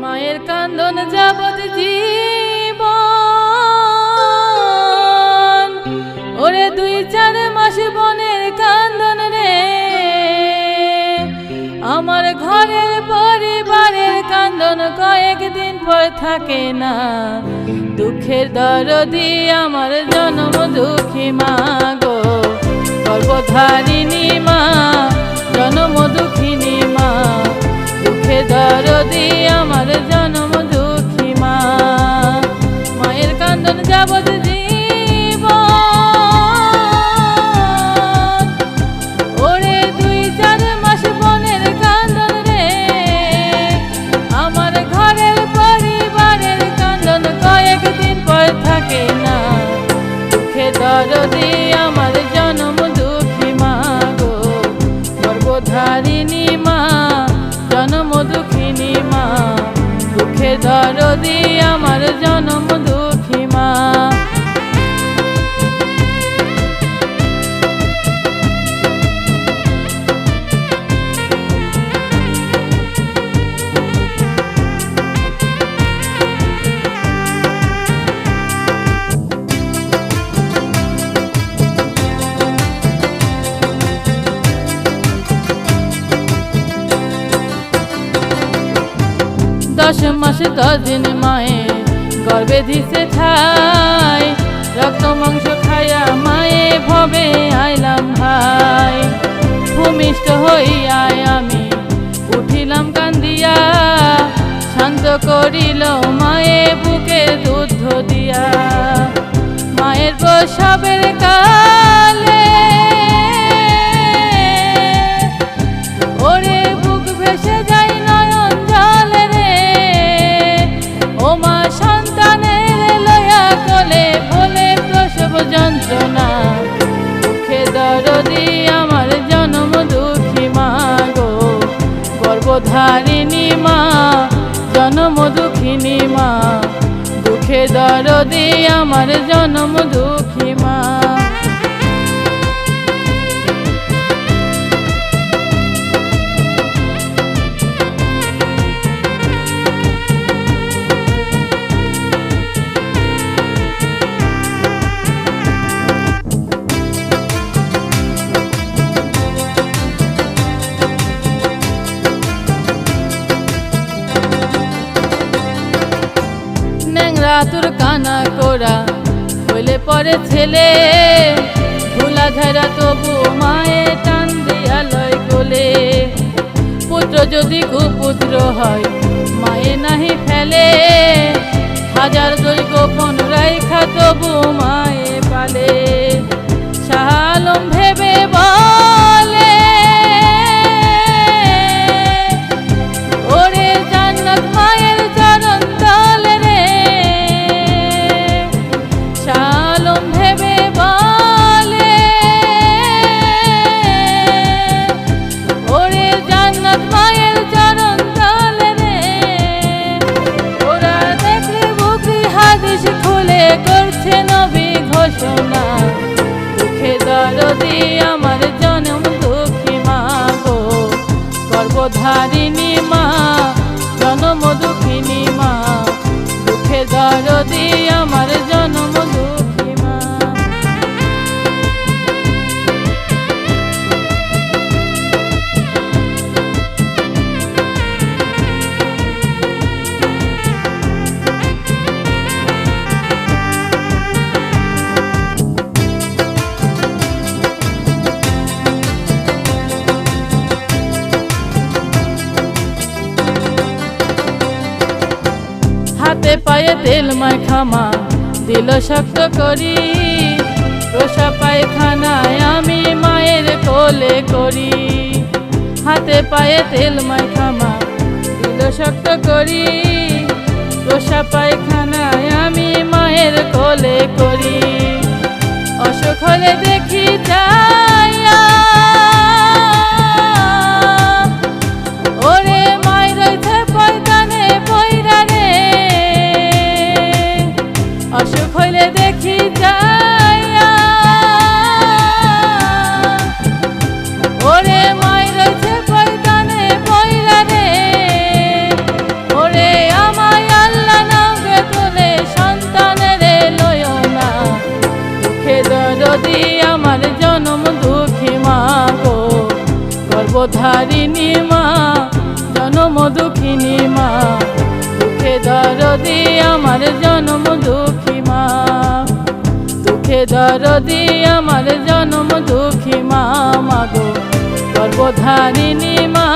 মায়ের কান্দন যাবত জীবন, ওরে 2-4 মাস বনের কান্দন রে। আমার ঘরের পরিবারের কান্দন কয়েকদিন পর থাকে না। দুঃখের দরদি আমার জনম দুঃখী মা গো, গর্ভধারিণী মা, জনম দুঃখিনী মা। দুঃখের দরদি আমার জনম দুঃখী মা। মায়ের কান্দন যাবত জীবন, ওরে 2-4 মাস বনের কান্দন রে। আমার ঘরের পরিবারের কান্দন কয়েকদিন পর থাকে না। দুঃখের দরদি আমার জনম দুঃখী মা গো, গর্ভধারিণী মা, জনম দুঃখিনী মা। দুঃখের দরদি আমার জনম দুঃখী মা। দশ মাস 10 দিন মায়ে গর্ভে দিছে ঠাই। রক্ত মাংস খাইয়া মায়ে ভবে আইলাম ভাই। ভূমিষ্ঠ হইয়াই আমি উঠিলাম কান্দিয়া, শান্ত করিল মায়ে বুকে দুধ দিয়া। মায়ের প্রসবের কালে ওরে বুক ভেসে যায় নয়ন জলে রে। ও মা সন্তানের লয়া কোলে বলে প্রসব যন্ত্রণা। দুঃখের দরদি আমার জনম দুঃখী মা গো, গর্ভধারিণী মা, জনম দুঃখিনী মা। দুঃখের দরদি আমার জনম দুঃখী মা। তোর কানা কোরা হইলে পরে ছেলে, ভোলা ঝাড়া তবু মায়ে টান দিয়া লয় কোলে। পুত্র যদি কুপুত্র হয় মায়ে নাহি ফেলে, হাজার দই গোপন রাইখা তবু মায়ে পালে। শাহ আলম ভেবে বলে ওরে জান্নাত মায়ের চরণ তলে রে। করছে নবী ঘোষণা। দুঃখের দরদি আমার জনম দুঃখী মা গো, গর্ভধারিণী মা, জনম দুঃখিনী মা। দুঃখের দরদি আমার জনম দুঃখী মা। হাতে পায়ে তেল মাখামা দিল শক্ত করি। প্রসব পায়খানায় আমি মায়ের কোলে করি। হাতে পায়ে তেল মাখামা দিল শক্ত করি। প্রসব পায়খানায় আমি মায়ের কোলে করি। অসুখ হলে দেখি যাইয়া ওরে মায়ের রয়েছে পয়দানে পয়রা রে। অসুখ হইলে দেখি যাইয়া ওরে মায়ের রয়েছে দুঃখে দরদি আমার জনম দুঃখী মা গো, গর্ভধারিণী মা, জনম দুঃখিনী মা, দুঃখে দরদি আমার জনম দুঃখী মা, দুঃখে দরদি আমার জনম দুঃখী মা, মা গো, গর্ভধারিণী মা।